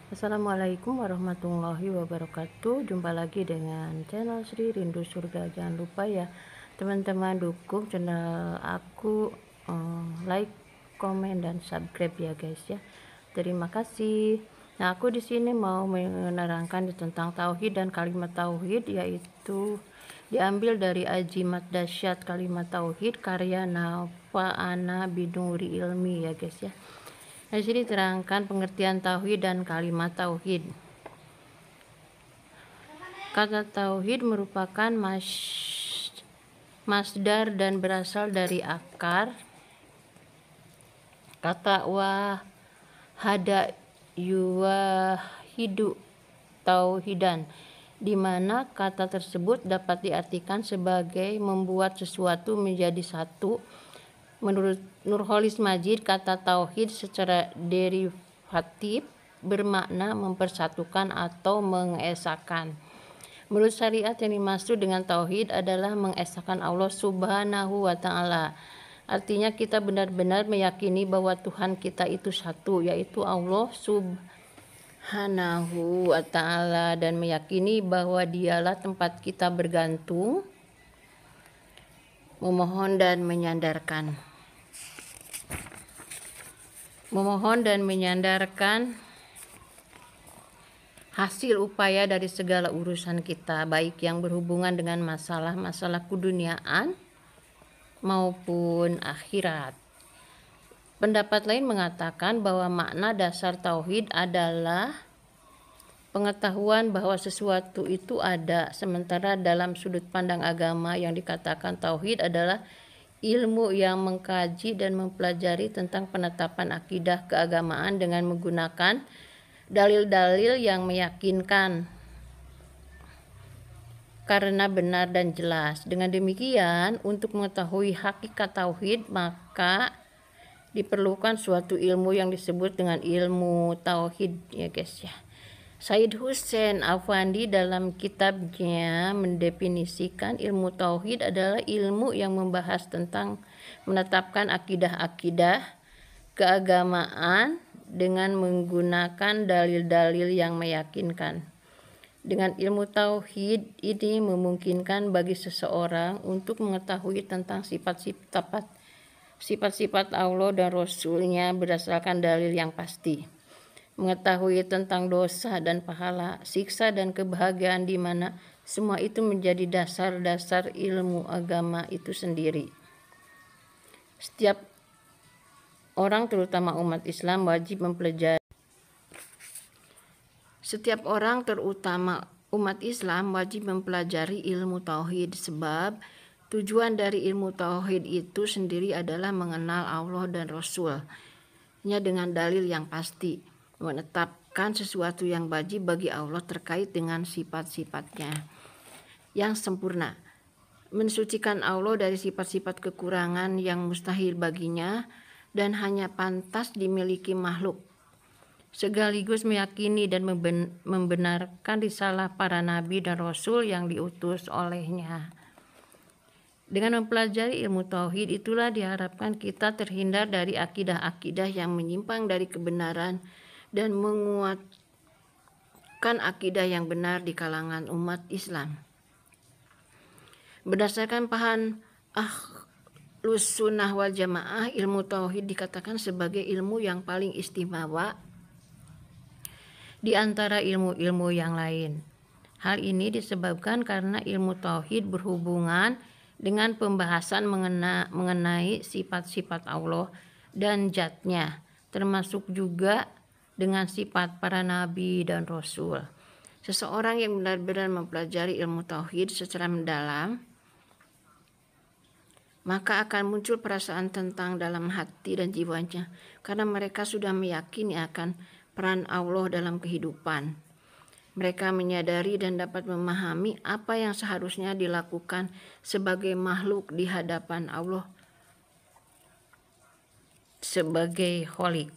Assalamualaikum warahmatullahi wabarakatuh. Jumpa lagi dengan channel Sri Rindu Surga. Jangan lupa ya teman-teman dukung channel aku, like, komen dan subscribe ya guys ya. Terima kasih. Nah, aku di sini mau menerangkan tentang tauhid dan kalimat tauhid, yaitu diambil dari Ajimat Dasyat Kalimat Tauhid karya Nafa'ana Binuri Ilmi ya guys ya. Di sini terangkan pengertian tauhid dan kalimat tauhid. Kata tauhid merupakan masdar dan berasal dari akar kata wahada yuwahidu tauhidan, di mana kata tersebut dapat diartikan sebagai membuat sesuatu menjadi satu. Menurut Nurholis Majid, kata tauhid secara derivatif bermakna mempersatukan atau mengesakan. Menurut syariat, yang dimaksud dengan tauhid adalah mengesakan Allah Subhanahu wa Ta'ala. Artinya kita benar-benar meyakini bahwa Tuhan kita itu satu, yaitu Allah Subhanahu wa Ta'ala, dan meyakini bahwa Dialah tempat kita bergantung, memohon dan menyandarkan hasil upaya dari segala urusan kita, baik yang berhubungan dengan masalah-masalah keduniaan maupun akhirat. Pendapat lain mengatakan bahwa makna dasar tauhid adalah pengetahuan bahwa sesuatu itu ada, sementara dalam sudut pandang agama yang dikatakan tauhid adalah ilmu yang mengkaji dan mempelajari tentang penetapan akidah keagamaan dengan menggunakan dalil-dalil yang meyakinkan karena benar dan jelas. Dengan demikian, untuk mengetahui hakikat tauhid, maka diperlukan suatu ilmu yang disebut dengan ilmu tauhid ya guys ya. Said Hussein Afandi dalam kitabnya mendefinisikan ilmu tauhid adalah ilmu yang membahas tentang menetapkan akidah-akidah keagamaan dengan menggunakan dalil-dalil yang meyakinkan. Dengan ilmu tauhid ini memungkinkan bagi seseorang untuk mengetahui tentang sifat-sifat Allah dan Rasul-Nya berdasarkan dalil yang pasti. Mengetahui tentang dosa dan pahala, siksa dan kebahagiaan, di mana semua itu menjadi dasar-dasar ilmu agama itu sendiri. Setiap orang, terutama umat Islam, wajib mempelajari. Setiap orang, terutama umat Islam, wajib mempelajari ilmu tauhid, sebab tujuan dari ilmu tauhid itu sendiri adalah mengenal Allah dan Rasul-Nya dengan dalil yang pasti, menetapkan sesuatu yang wajib bagi Allah terkait dengan sifat-sifatnya yang sempurna, mensucikan Allah dari sifat-sifat kekurangan yang mustahil baginya dan hanya pantas dimiliki makhluk, sekaligus meyakini dan membenarkan risalah para nabi dan rasul yang diutus olehnya. Dengan mempelajari ilmu tauhid itulah diharapkan kita terhindar dari akidah-akidah yang menyimpang dari kebenaran dan menguatkan akidah yang benar di kalangan umat Islam. Berdasarkan paham Ahlus Sunnah wal Jamaah, ilmu tauhid dikatakan sebagai ilmu yang paling istimewa di antara ilmu-ilmu yang lain. Hal ini disebabkan karena ilmu tauhid berhubungan dengan pembahasan mengenai sifat-sifat Allah dan zat-Nya, termasuk juga dengan sifat para nabi dan rasul. Seseorang yang benar-benar mempelajari ilmu tauhid secara mendalam, maka akan muncul perasaan tentang dalam hati dan jiwanya, karena mereka sudah meyakini akan peran Allah dalam kehidupan. Mereka menyadari dan dapat memahami apa yang seharusnya dilakukan sebagai makhluk di hadapan Allah sebagai Khalik.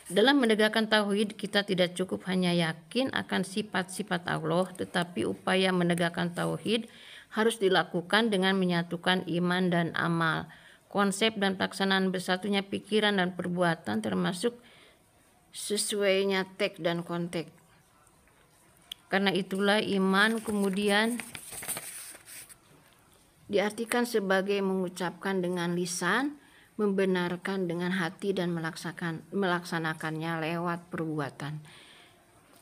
Dalam menegakkan tauhid, kita tidak cukup hanya yakin akan sifat-sifat Allah, tetapi upaya menegakkan tauhid harus dilakukan dengan menyatukan iman dan amal, konsep dan pelaksanaan bersatunya pikiran dan perbuatan termasuk sesuainya teks dan konteks. Karena itulah iman kemudian diartikan sebagai mengucapkan dengan lisan, membenarkan dengan hati dan melaksanakannya lewat perbuatan.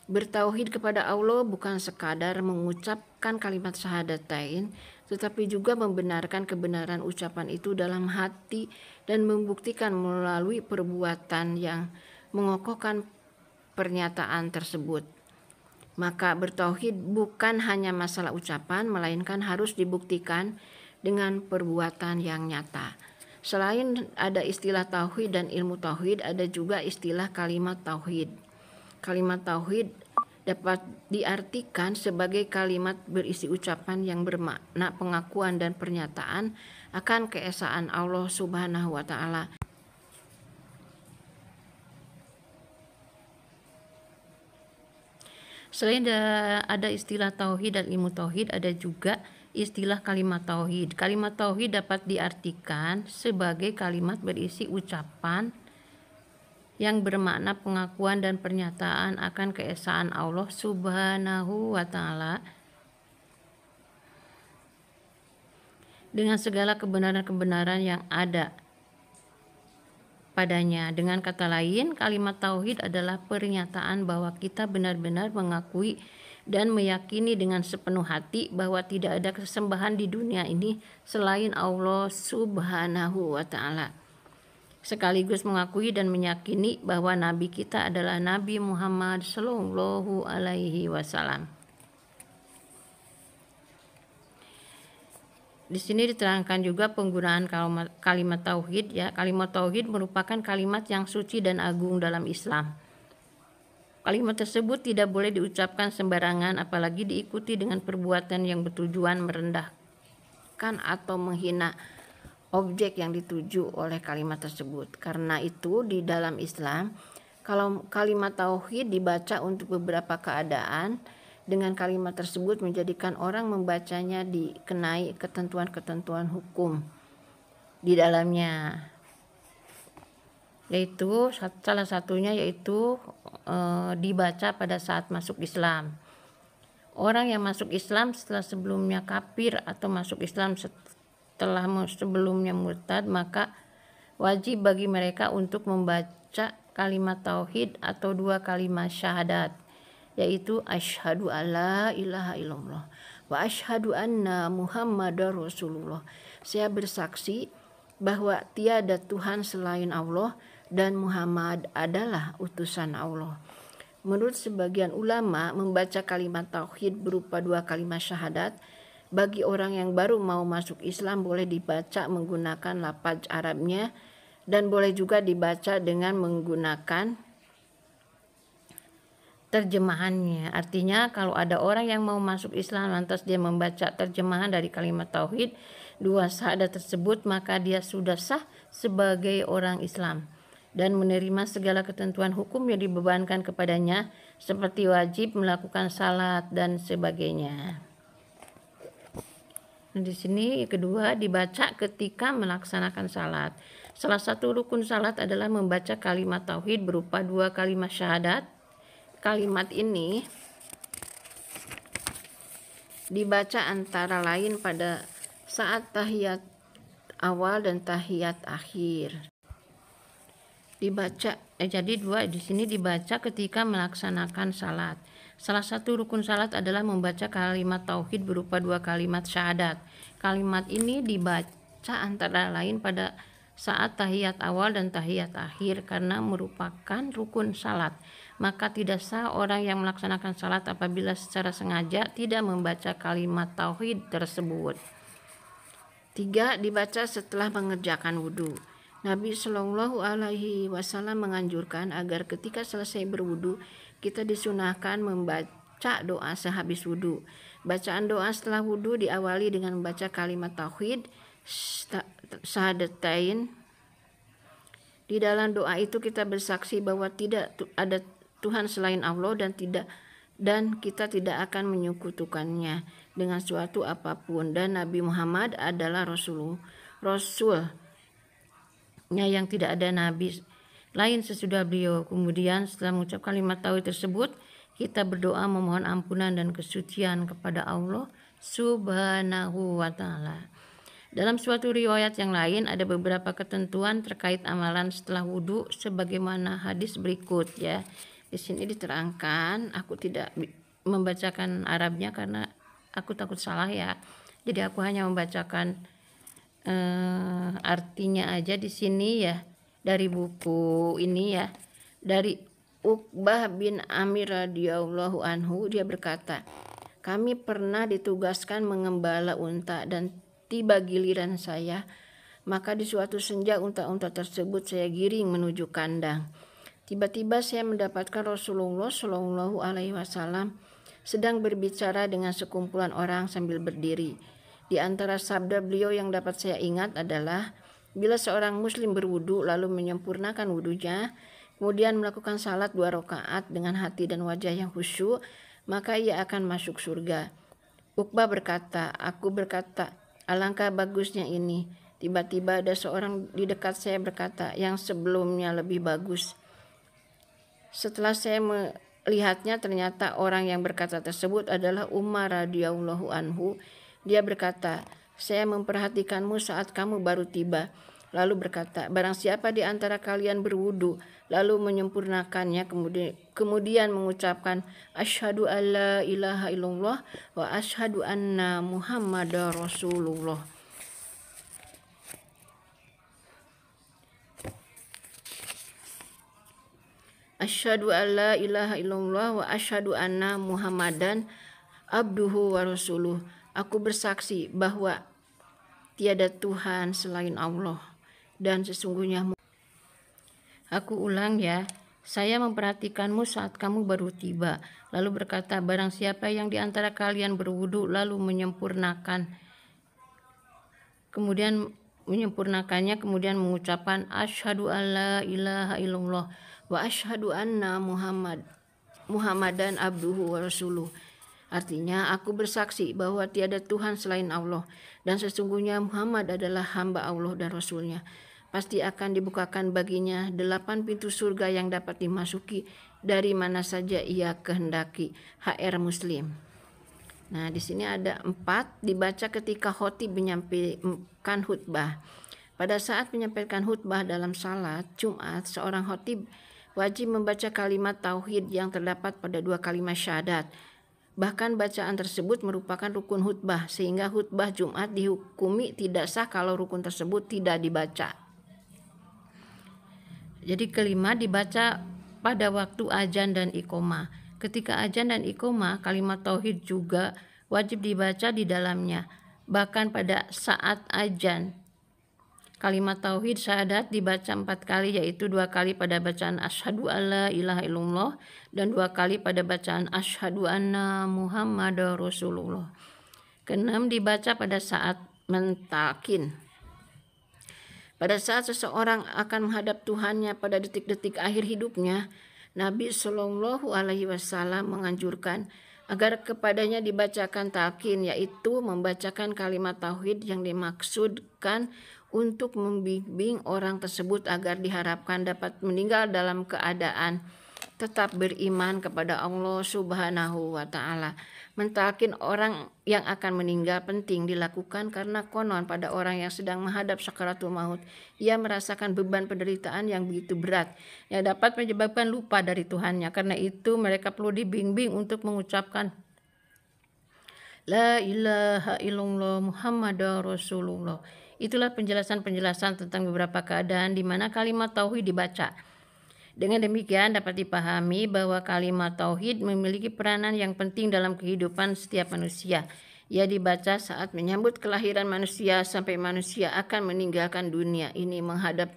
Bertauhid kepada Allah bukan sekadar mengucapkan kalimat syahadatain, tetapi juga membenarkan kebenaran ucapan itu dalam hati dan membuktikan melalui perbuatan yang mengokohkan pernyataan tersebut. Maka bertauhid bukan hanya masalah ucapan, melainkan harus dibuktikan dengan perbuatan yang nyata. Selain ada istilah tauhid dan ilmu tauhid, ada juga istilah kalimat tauhid. Kalimat tauhid dapat diartikan sebagai kalimat berisi ucapan yang bermakna pengakuan dan pernyataan akan keesaan Allah Subhanahu wa taala. Selain ada istilah tauhid dan ilmu tauhid, ada juga istilah kalimat tauhid. Kalimat tauhid dapat diartikan sebagai kalimat berisi ucapan yang bermakna pengakuan dan pernyataan akan keesaan Allah Subhanahu wa taala dengan segala kebenaran-kebenaran yang ada padanya. Dengan kata lain, kalimat tauhid adalah pernyataan bahwa kita benar-benar mengakui dan meyakini dengan sepenuh hati bahwa tidak ada sesembahan di dunia ini selain Allah Subhanahu wa taala. Sekaligus mengakui dan meyakini bahwa nabi kita adalah Nabi Muhammad sallallahu alaihi wasallam. Di sini diterangkan juga penggunaan kalimat tauhid ya. Kalimat tauhid merupakan kalimat yang suci dan agung dalam Islam. Kalimat tersebut tidak boleh diucapkan sembarangan, apalagi diikuti dengan perbuatan yang bertujuan merendahkan atau menghina objek yang dituju oleh kalimat tersebut. Karena itu di dalam Islam, kalau kalimat tauhid dibaca untuk beberapa keadaan, dengan kalimat tersebut menjadikan orang membacanya dikenai ketentuan-ketentuan hukum di dalamnya, yaitu salah satunya yaitu dibaca pada saat masuk Islam. Orang yang masuk Islam setelah sebelumnya kafir atau masuk Islam setelah sebelumnya murtad, maka wajib bagi mereka untuk membaca kalimat tauhid atau dua kalimat syahadat, yaitu asyhadu alla ilaha illallah wa asyhadu anna muhammadar rasulullah. Saya bersaksi bahwa tiada Tuhan selain Allah dan Muhammad adalah utusan Allah. Menurut sebagian ulama, membaca kalimat tauhid berupa dua kalimat syahadat bagi orang yang baru mau masuk Islam boleh dibaca menggunakan lafaz Arabnya dan boleh juga dibaca dengan menggunakan terjemahannya. Artinya kalau ada orang yang mau masuk Islam lantas dia membaca terjemahan dari kalimat tauhid dua syahadat tersebut, maka dia sudah sah sebagai orang Islam dan menerima segala ketentuan hukum yang dibebankan kepadanya seperti wajib melakukan salat dan sebagainya. Di sini kedua dibaca ketika melaksanakan salat. Salah satu rukun salat adalah membaca kalimat tauhid berupa dua kalimat syahadat. Kalimat ini dibaca antara lain pada saat tahiyat awal dan tahiyat akhir. Jadi dua di sini dibaca ketika melaksanakan salat. Salah satu rukun salat adalah membaca kalimat tauhid berupa dua kalimat syahadat. Kalimat ini dibaca antara lain pada saat tahiyat awal dan tahiyat akhir karena merupakan rukun salat. Maka tidak sah orang yang melaksanakan salat apabila secara sengaja tidak membaca kalimat tauhid tersebut. 3. Dibaca setelah mengerjakan wudhu. Nabi Shallallahu Alaihi Wasallam menganjurkan agar ketika selesai berwudhu kita disunahkan membaca doa sehabis wudhu. Bacaan doa setelah wudhu diawali dengan membaca kalimat tauhid syahadatain. Di dalam doa itu kita bersaksi bahwa tidak ada Tuhan selain Allah dan kita tidak akan menyekutukannya dengan suatu apapun, dan Nabi Muhammad adalah Rasul yang tidak ada nabi lain sesudah beliau. Kemudian setelah mengucap kalimat tauhid tersebut, kita berdoa memohon ampunan dan kesucian kepada Allah Subhanahu wa taala. Dalam suatu riwayat yang lain ada beberapa ketentuan terkait amalan setelah wudhu sebagaimana hadis berikut ya. Di sini diterangkan, aku tidak membacakan Arabnya karena aku takut salah ya. Jadi aku hanya membacakan artinya aja di sini ya, dari buku ini ya, dari Uqbah bin Amir radhiyallahu anhu. Dia berkata, kami pernah ditugaskan mengembala unta dan tiba giliran saya, maka di suatu senja unta-unta tersebut saya giring menuju kandang. Tiba-tiba saya mendapatkan Rasulullah Shallallahu Alaihi Wasallam sedang berbicara dengan sekumpulan orang sambil berdiri. Di antara sabda beliau yang dapat saya ingat adalah, bila seorang muslim berwudu lalu menyempurnakan wudunya, kemudian melakukan salat 2 rakaat dengan hati dan wajah yang khusyuk, maka ia akan masuk surga. Uqbah berkata, aku berkata, alangkah bagusnya ini. Tiba-tiba ada seorang di dekat saya berkata, yang sebelumnya lebih bagus. Setelah saya melihatnya, ternyata orang yang berkata tersebut adalah Umar radhiyallahu anhu. Dia berkata, saya memperhatikanmu saat kamu baru tiba. Lalu berkata, barang siapa di antara kalian berwudu lalu menyempurnakannya, kemudian mengucapkan asyhadu alla ilaha illallah wa asyhadu anna muhammadar rasulullah. Asyhadu alla ilaha illallah wa asyhadu anna muhammadan abduhu wa rasuluh. Aku bersaksi bahwa tiada Tuhan selain Allah dan sesungguhnya. Aku ulang ya, saya memperhatikanmu saat kamu baru tiba. Lalu berkata, barang siapa yang di antara kalian berwudu lalu menyempurnakannya, kemudian mengucapkan asyhadu alla ilaha illallah wa asyhadu anna muhammadan abduhu wa rasuluh. Artinya, aku bersaksi bahwa tiada Tuhan selain Allah dan sesungguhnya Muhammad adalah hamba Allah dan Rasulnya. Pasti akan dibukakan baginya 8 pintu surga yang dapat dimasuki dari mana saja ia kehendaki. HR Muslim. Nah, di sini ada 4 dibaca ketika khotib menyampaikan khutbah. Pada saat menyampaikan khutbah dalam salat Jumat, seorang khotib wajib membaca kalimat tauhid yang terdapat pada 2 kalimat syahadat. Bahkan bacaan tersebut merupakan rukun khutbah, sehingga khutbah Jumat dihukumi tidak sah kalau rukun tersebut tidak dibaca. Jadi kelima dibaca pada waktu azan dan iqomah. Ketika azan dan iqomah, kalimat tauhid juga wajib dibaca di dalamnya. Bahkan pada saat azan, kalimat tauhid syahadat dibaca 4 kali, yaitu 2 kali pada bacaan asyhadu alla ilaha illallah dan 2 kali pada bacaan asyhadu anna muhammadar rasulullah. Keenam dibaca pada saat mentalkin. Pada saat seseorang akan menghadap Tuhannya pada detik-detik akhir hidupnya, Nabi Shallallahu Alaihi Wasallam menganjurkan agar kepadanya dibacakan talqin, yaitu membacakan kalimat tauhid yang dimaksudkan untuk membimbing orang tersebut agar diharapkan dapat meninggal dalam keadaan tetap beriman kepada Allah Subhanahu wa taala. Mentalkin orang yang akan meninggal penting dilakukan karena konon pada orang yang sedang menghadap sakaratul maut, ia merasakan beban penderitaan yang begitu berat yang dapat menyebabkan lupa dari Tuhannya. Karena itu mereka perlu dibimbing untuk mengucapkan La ilaha illallah Muhammadar Rasulullah. Itulah penjelasan-penjelasan tentang beberapa keadaan di mana kalimat tauhid dibaca. Dengan demikian dapat dipahami bahwa kalimat tauhid memiliki peranan yang penting dalam kehidupan setiap manusia. Ia dibaca saat menyambut kelahiran manusia sampai manusia akan meninggalkan dunia ini menghadap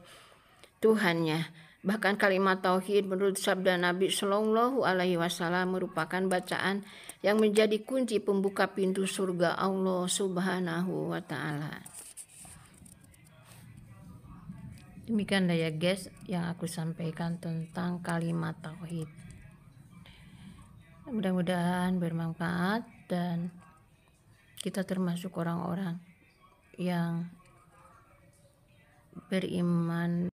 Tuhannya. Bahkan kalimat tauhid menurut sabda Nabi Shallallahu Alaihi Wasallam merupakan bacaan yang menjadi kunci pembuka pintu surga Allah Subhanahu wa taala. Demikianlah ya guys yang aku sampaikan tentang kalimat tauhid. Mudah-mudahan bermanfaat dan kita termasuk orang-orang yang beriman